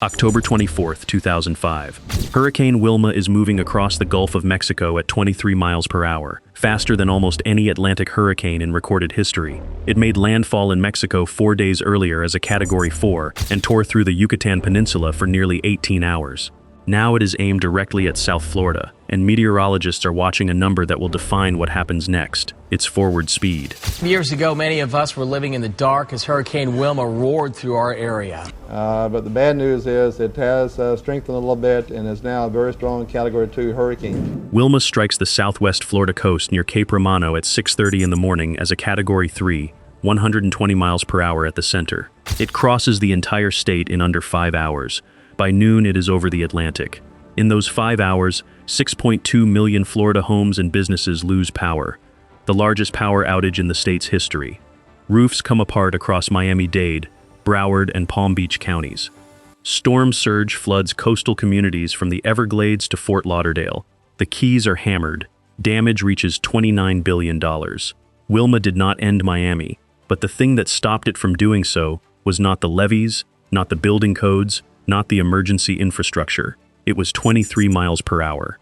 October 24th, 2005. Hurricane Wilma is moving across the Gulf of Mexico at 23 miles per hour, faster than almost any Atlantic hurricane in recorded history. It made landfall in Mexico 4 days earlier as a Category 4 and tore through the Yucatán Peninsula for nearly 18 hours. Now it is aimed directly at South Florida, and meteorologists are watching a number that will define what happens next: its forward speed. Years ago, many of us were living in the dark as Hurricane Wilma roared through our area. But the bad news is it has strengthened a little bit and is now a very strong Category 2 hurricane. Wilma strikes the southwest Florida coast near Cape Romano at 6:30 in the morning as a Category 3, 120 miles per hour at the center. It crosses the entire state in under 5 hours. By noon, it is over the Atlantic. In those 5 hours, 6.2 million Florida homes and businesses lose power, the largest power outage in the state's history. Roofs come apart across Miami-Dade, Broward, and Palm Beach counties. Storm surge floods coastal communities from the Everglades to Fort Lauderdale. The Keys are hammered. Damage reaches $29 billion. Wilma did not end Miami, but the thing that stopped it from doing so was not the levees, not the building codes, not the emergency infrastructure. It was 23 miles per hour.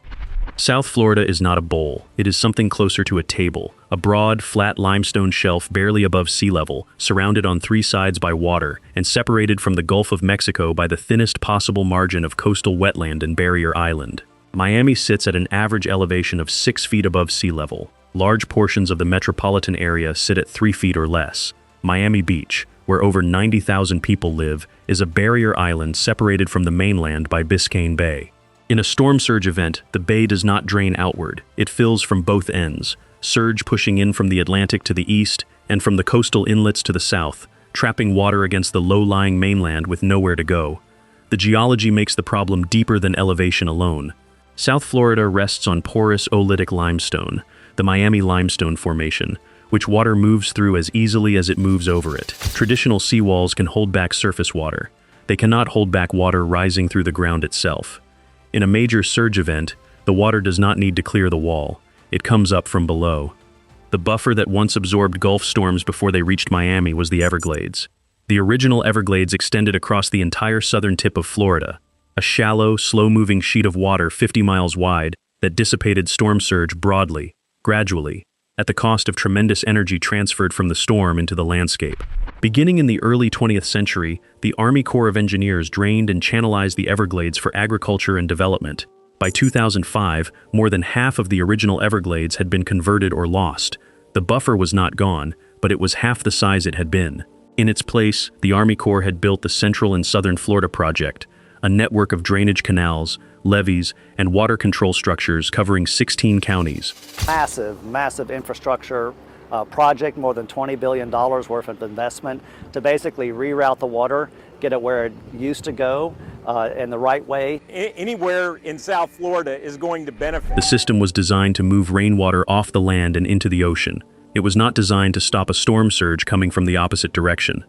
South Florida is not a bowl. It is something closer to a table, a broad, flat limestone shelf barely above sea level, surrounded on 3 sides by water, and separated from the Gulf of Mexico by the thinnest possible margin of coastal wetland and Barrier Island. Miami sits at an average elevation of 6 feet above sea level. Large portions of the metropolitan area sit at 3 feet or less. Miami Beach, where over 90,000 people live, is a barrier island separated from the mainland by Biscayne Bay. In a storm surge event, the bay does not drain outward. It fills from both ends, surge pushing in from the Atlantic to the east and from the coastal inlets to the south, trapping water against the low-lying mainland with nowhere to go. The geology makes the problem deeper than elevation alone. South Florida rests on porous oolitic limestone, the Miami Limestone Formation, which water moves through as easily as it moves over it. Traditional seawalls can hold back surface water. They cannot hold back water rising through the ground itself. In a major surge event, the water does not need to clear the wall. It comes up from below. The buffer that once absorbed Gulf storms before they reached Miami was the Everglades. The original Everglades extended across the entire southern tip of Florida, a shallow, slow-moving sheet of water 50 miles wide that dissipated storm surge broadly, gradually, at the cost of tremendous energy transferred from the storm into the landscape. Beginning in the early 20th century, the Army Corps of Engineers drained and channelized the Everglades for agriculture and development. By 2005, more than half of the original Everglades had been converted or lost. The buffer was not gone, but it was half the size it had been. In its place, the Army Corps had built the Central and Southern Florida Project, a network of drainage canals, levees, and water control structures covering 16 counties. Massive infrastructure project, more than $20 billion worth of investment to basically reroute the water, get it where it used to go in the right way. Anywhere in South Florida is going to benefit. The system was designed to move rainwater off the land and into the ocean. It was not designed to stop a storm surge coming from the opposite direction.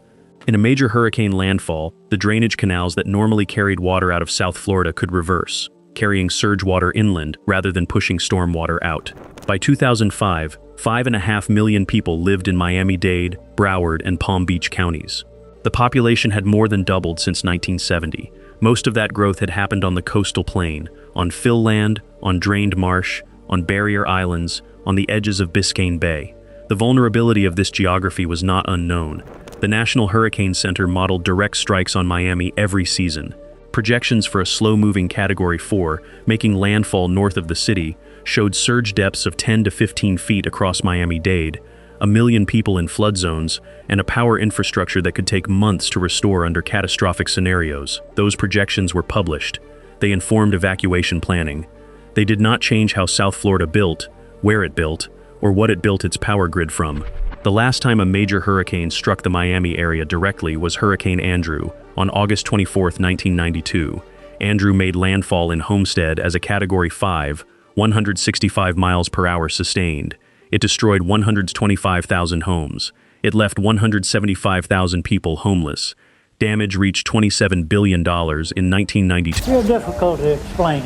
In a major hurricane landfall, the drainage canals that normally carried water out of South Florida could reverse, carrying surge water inland rather than pushing storm water out. By 2005, 5.5 million people lived in Miami-Dade, Broward, and Palm Beach counties. The population had more than doubled since 1970. Most of that growth had happened on the coastal plain, on fill land, on drained marsh, on barrier islands, on the edges of Biscayne Bay. The vulnerability of this geography was not unknown. The National Hurricane Center modeled direct strikes on Miami every season. Projections for a slow-moving Category 4, making landfall north of the city, showed surge depths of 10 to 15 feet across Miami-Dade, 1 million people in flood zones, and a power infrastructure that could take months to restore under catastrophic scenarios. Those projections were published. They informed evacuation planning. They did not change how South Florida built, where it built, or what it built its power grid from. The last time a major hurricane struck the Miami area directly was Hurricane Andrew on August 24, 1992. Andrew made landfall in Homestead as a Category 5, 165 miles per hour sustained. It destroyed 125,000 homes. It left 175,000 people homeless. Damage reached $27 billion in 1992. Real difficult to explain.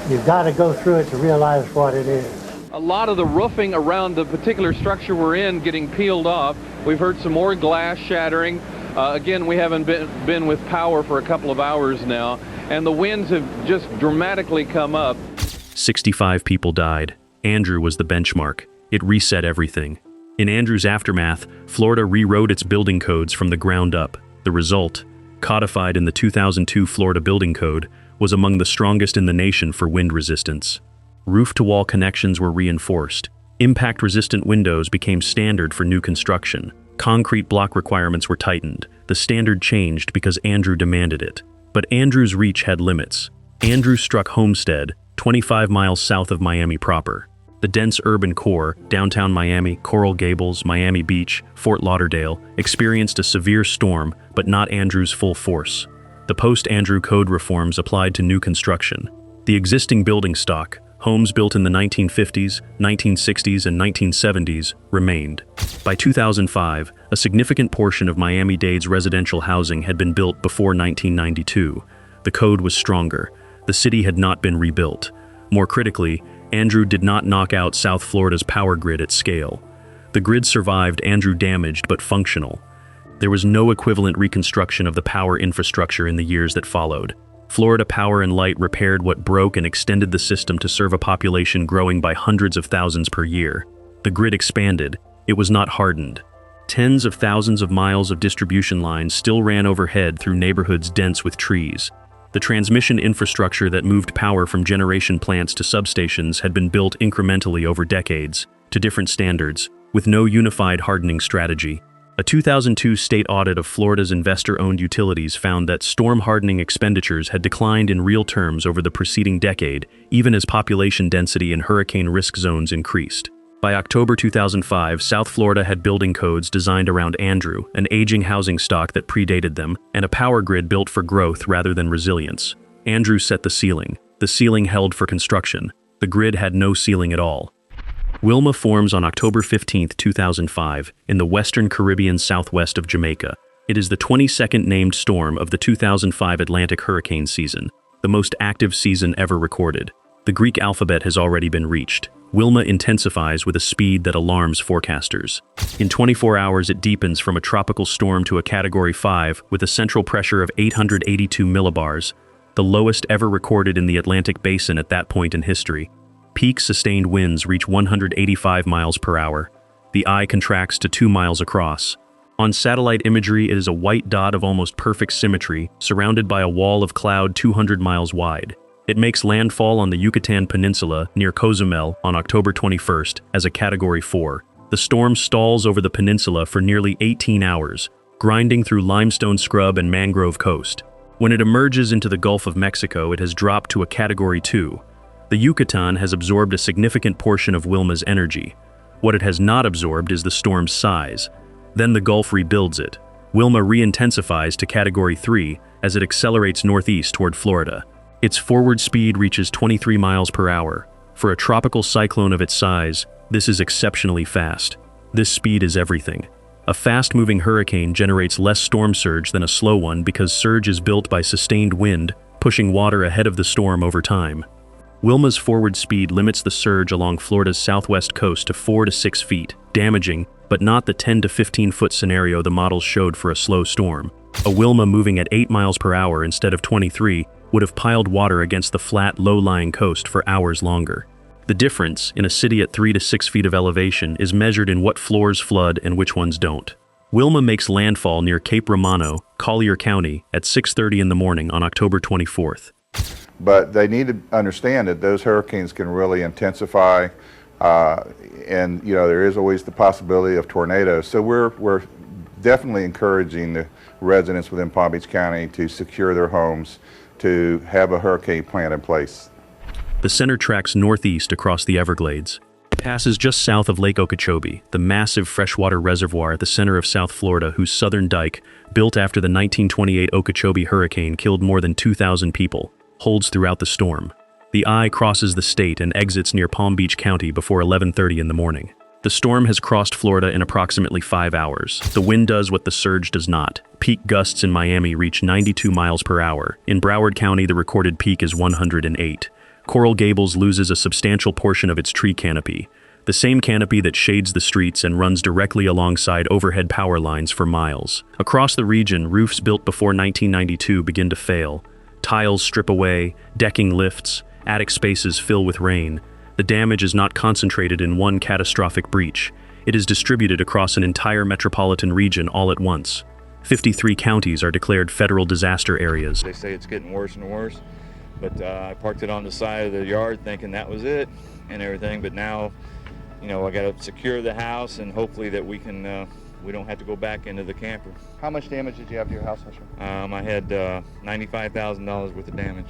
You've got to go through it to realize what it is. A lot of the roofing around the particular structure we're in getting peeled off. We've heard some more glass shattering. Again, we haven't been with power for a couple of hours now, and the winds have just dramatically come up. 65 people died. Andrew was the benchmark. It reset everything. In Andrew's aftermath, Florida rewrote its building codes from the ground up. The result, codified in the 2002 Florida Building Code, was among the strongest in the nation for wind resistance. Roof-to-wall connections were reinforced. Impact-resistant windows became standard for new construction. Concrete block requirements were tightened. The standard changed because Andrew demanded it. But Andrew's reach had limits. Andrew struck Homestead, 25 miles south of Miami proper. The dense urban core, downtown Miami, Coral Gables, Miami Beach, Fort Lauderdale, experienced a severe storm, but not Andrew's full force. The post-Andrew Code reforms applied to new construction. The existing building stock, homes built in the 1950s, 1960s, and 1970s, remained. By 2005, a significant portion of Miami-Dade's residential housing had been built before 1992. The code was stronger. The city had not been rebuilt. More critically, Andrew did not knock out South Florida's power grid at scale. The grid survived Andrew damaged but functional. There was no equivalent reconstruction of the power infrastructure in the years that followed. Florida Power and Light repaired what broke and extended the system to serve a population growing by hundreds of thousands per year. The grid expanded. It was not hardened. Tens of thousands of miles of distribution lines still ran overhead through neighborhoods dense with trees. The transmission infrastructure that moved power from generation plants to substations had been built incrementally over decades, to different standards, with no unified hardening strategy. A 2002 state audit of Florida's investor-owned utilities found that storm hardening expenditures had declined in real terms over the preceding decade, even as population density in hurricane risk zones increased. By October 2005, South Florida had building codes designed around Andrew, an aging housing stock that predated them, and a power grid built for growth rather than resilience. Andrew set the ceiling. The ceiling held for construction. The grid had no ceiling at all. Wilma forms on October 15, 2005, in the western Caribbean southwest of Jamaica. It is the 22nd named storm of the 2005 Atlantic hurricane season, the most active season ever recorded. The Greek alphabet has already been reached. Wilma intensifies with a speed that alarms forecasters. In 24 hours, it deepens from a tropical storm to a Category 5 with a central pressure of 882 millibars, the lowest ever recorded in the Atlantic basin at that point in history. Peak sustained winds reach 185 miles per hour. The eye contracts to 2 miles across. On satellite imagery, it is a white dot of almost perfect symmetry, surrounded by a wall of cloud 200 miles wide. It makes landfall on the Yucatán Peninsula near Cozumel on October 21st as a Category 4. The storm stalls over the peninsula for nearly 18 hours, grinding through limestone scrub and mangrove coast. When it emerges into the Gulf of Mexico, it has dropped to a Category 2. The Yucatán has absorbed a significant portion of Wilma's energy. What it has not absorbed is the storm's size. Then the Gulf rebuilds it. Wilma re-intensifies to Category 3 as it accelerates northeast toward Florida. Its forward speed reaches 23 miles per hour. For a tropical cyclone of its size, this is exceptionally fast. This speed is everything. A fast-moving hurricane generates less storm surge than a slow one because surge is built by sustained wind, pushing water ahead of the storm over time. Wilma's forward speed limits the surge along Florida's southwest coast to 4 to 6 feet, damaging, but not the 10 to 15 foot scenario the models showed for a slow storm. A Wilma moving at 8 miles per hour instead of 23 would have piled water against the flat, low-lying coast for hours longer. The difference, in a city at 3 to 6 feet of elevation, is measured in what floors flood and which ones don't. Wilma makes landfall near Cape Romano, Collier County, at 6:30 in the morning on October 24th. But they need to understand that those hurricanes can really intensify, and there is always the possibility of tornadoes. So we're definitely encouraging the residents within Palm Beach County to secure their homes, to have a hurricane plan in place. The center tracks northeast across the Everglades. It passes just south of Lake Okeechobee, the massive freshwater reservoir at the center of South Florida, whose southern dike, built after the 1928 Okeechobee hurricane killed more than 2,000 people, holds throughout the storm. The eye crosses the state and exits near Palm Beach County before 11:30 in the morning. The storm has crossed Florida in approximately 5 hours. The wind does what the surge does not. Peak gusts in Miami reach 92 miles per hour. In Broward County, the recorded peak is 108. Coral Gables loses a substantial portion of its tree canopy. the same canopy that shades the streets and runs directly alongside overhead power lines for miles. Across the region, roofs built before 1992 begin to fail. Tiles strip away, decking lifts, attic spaces fill with rain. The damage is not concentrated in one catastrophic breach. It is distributed across an entire metropolitan region all at once. 53 counties are declared federal disaster areas. They say it's getting worse and worse, but I parked it on the side of the yard thinking that was it and everything, but now, I got to secure the house and hopefully that we don't have to go back into the camper. How much damage did you have to your house, sir? I had $95,000 worth of damage.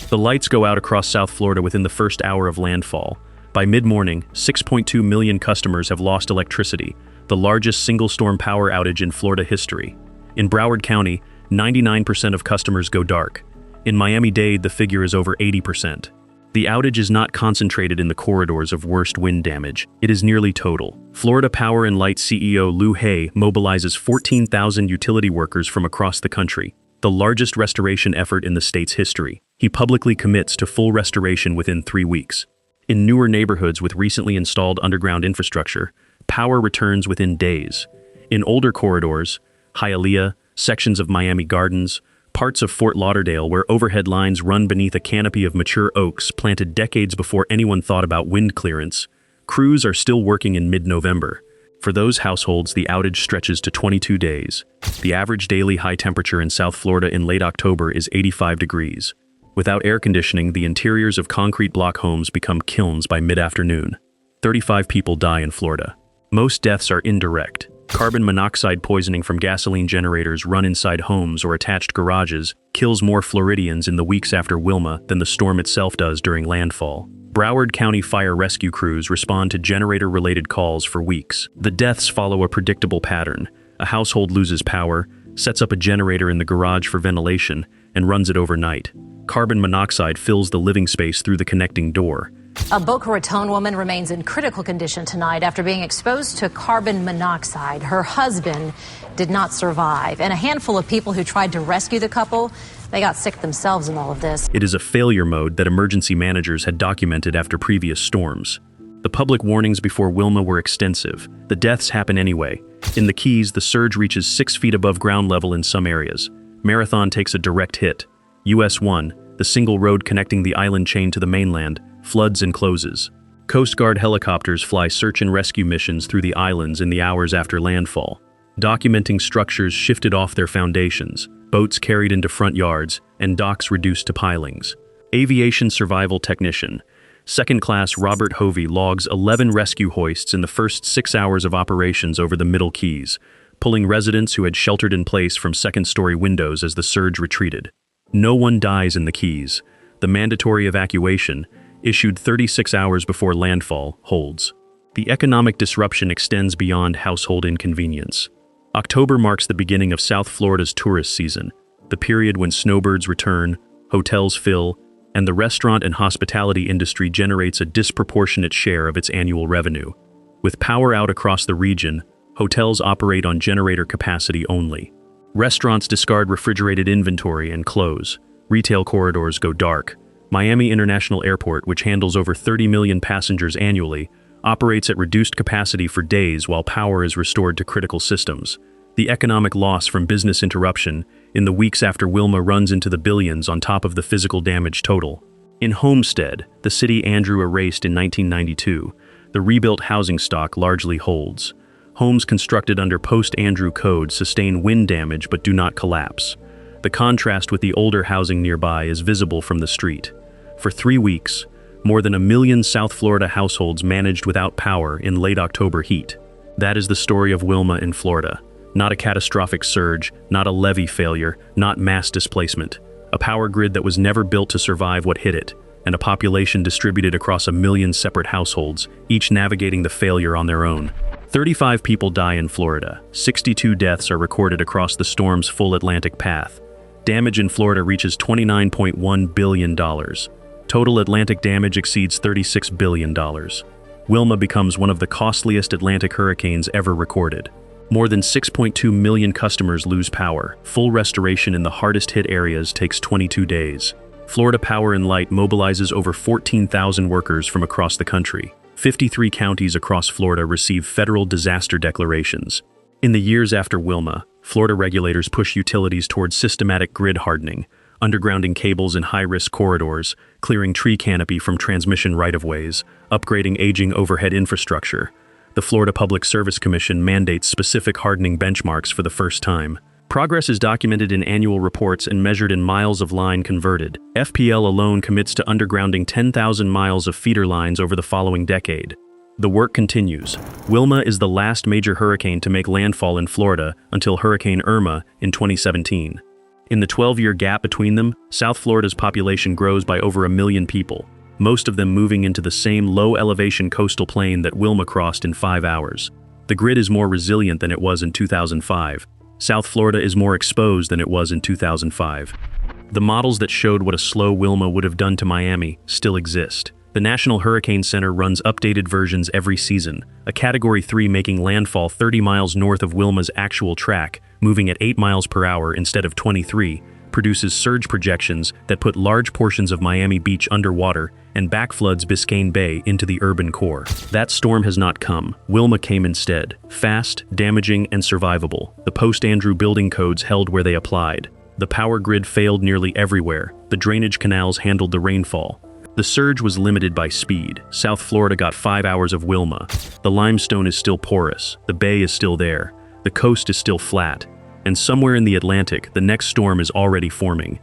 The lights go out across South Florida within the first hour of landfall. By mid-morning, 6.2 million customers have lost electricity, the largest single-storm power outage in Florida history. In Broward County, 99% of customers go dark. In Miami-Dade, the figure is over 80%. The outage is not concentrated in the corridors of worst wind damage. It is nearly total. Florida Power and Light CEO Lou Hay mobilizes 14,000 utility workers from across the country, the largest restoration effort in the state's history. He publicly commits to full restoration within 3 weeks. In newer neighborhoods with recently installed underground infrastructure, power returns within days. In older corridors, Hialeah, sections of Miami Gardens, parts of Fort Lauderdale where overhead lines run beneath a canopy of mature oaks planted decades before anyone thought about wind clearance, crews are still working in mid-November. For those households, the outage stretches to 22 days. The average daily high temperature in South Florida in late October is 85 degrees. Without air conditioning, the interiors of concrete block homes become kilns by mid-afternoon. 35 people die in Florida. Most deaths are indirect. Carbon monoxide poisoning from gasoline generators run inside homes or attached garages kills more Floridians in the weeks after Wilma than the storm itself does during landfall. Broward County fire rescue crews respond to generator-related calls for weeks. The deaths follow a predictable pattern. A household loses power, sets up a generator in the garage for ventilation, and runs it overnight. Carbon monoxide fills the living space through the connecting door. A Boca Raton woman remains in critical condition tonight after being exposed to carbon monoxide. Her husband did not survive, and a handful of people who tried to rescue the couple, they got sick themselves in all of this. It is a failure mode that emergency managers had documented after previous storms. The public warnings before Wilma were extensive. The deaths happen anyway. In the Keys, the surge reaches 6 feet above ground level in some areas. Marathon takes a direct hit. US 1, the single road connecting the island chain to the mainland, floods and closes. Coast Guard helicopters fly search and rescue missions through the islands in the hours after landfall, documenting structures shifted off their foundations, boats carried into front yards, and docks reduced to pilings. Aviation survival technician, second-class Robert Hovey logs 11 rescue hoists in the first 6 hours of operations over the Middle Keys, pulling residents who had sheltered in place from second-story windows as the surge retreated. No one dies in the Keys. The mandatory evacuation, issued 36 hours before landfall, holds. The economic disruption extends beyond household inconvenience. October marks the beginning of South Florida's tourist season, the period when snowbirds return, hotels fill, and the restaurant and hospitality industry generates a disproportionate share of its annual revenue. With power out across the region, hotels operate on generator capacity only. Restaurants discard refrigerated inventory and close. Retail corridors go dark. Miami International Airport, which handles over 30 million passengers annually, operates at reduced capacity for days while power is restored to critical systems. The economic loss from business interruption in the weeks after Wilma runs into the billions on top of the physical damage total. In Homestead, the city Andrew erased in 1992, the rebuilt housing stock largely holds. Homes constructed under post-Andrew code sustain wind damage but do not collapse. The contrast with the older housing nearby is visible from the street. For 3 weeks, more than 1 million South Florida households managed without power in late October heat. That is the story of Wilma in Florida. Not a catastrophic surge, not a levee failure, not mass displacement. A power grid that was never built to survive what hit it, and a population distributed across 1 million separate households, each navigating the failure on their own. 35 people die in Florida. 62 deaths are recorded across the storm's full Atlantic path. Damage in Florida reaches $29.1 billion. Total Atlantic damage exceeds $36 billion. Wilma becomes one of the costliest Atlantic hurricanes ever recorded. More than 6.2 million customers lose power. Full restoration in the hardest-hit areas takes 22 days. Florida Power and Light mobilizes over 14,000 workers from across the country. 53 counties across Florida received federal disaster declarations. In the years after Wilma, Florida regulators pushed utilities towards systematic grid hardening, undergrounding cables in high-risk corridors, clearing tree canopy from transmission right-of-ways, upgrading aging overhead infrastructure. The Florida Public Service Commission mandates specific hardening benchmarks for the first time. Progress is documented in annual reports and measured in miles of line converted. FPL alone commits to undergrounding 10,000 miles of feeder lines over the following decade. The work continues. Wilma is the last major hurricane to make landfall in Florida until Hurricane Irma in 2017. In the 12-year gap between them, South Florida's population grows by over 1 million people, most of them moving into the same low-elevation coastal plain that Wilma crossed in 5 hours. The grid is more resilient than it was in 2005. South Florida is more exposed than it was in 2005. The models that showed what a slow Wilma would have done to Miami still exist. The National Hurricane Center runs updated versions every season, a Category 3 making landfall 30 miles north of Wilma's actual track, moving at 8 miles per hour instead of 23, produces surge projections that put large portions of Miami Beach underwater and backfloods Biscayne Bay into the urban core. That storm has not come. Wilma came instead. Fast, damaging, and survivable. The post-Andrew building codes held where they applied. The power grid failed nearly everywhere. The drainage canals handled the rainfall. The surge was limited by speed. South Florida got 5 hours of Wilma. The limestone is still porous. The bay is still there. The coast is still flat. And somewhere in the Atlantic, the next storm is already forming.